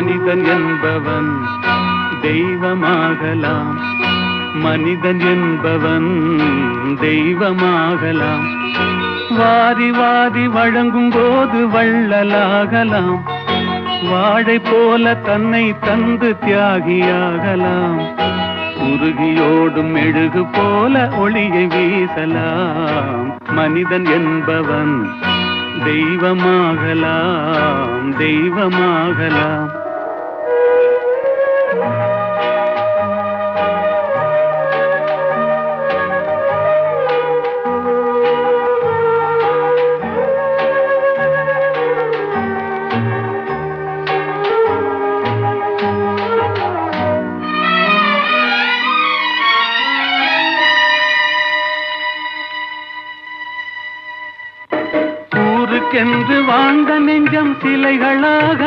மனிதன் என்பவன் தெய்வமாகலாம், மனிதன் என்பவன் தெய்வமாகலாம். வாரி வாரி வழங்கும் போது வள்ளலாகலாம், வாழை போல தன்னை தந்து தியாகியாகலாம். உருகியோடும் மெழுகு போல ஒளியை வீசலாம். மனிதன் என்பவன் தெய்வமாகலாம், தெய்வமாகலாம். ஊருக்கென்று வாழ்ந்த நெஞ்சம் சிலைகளாக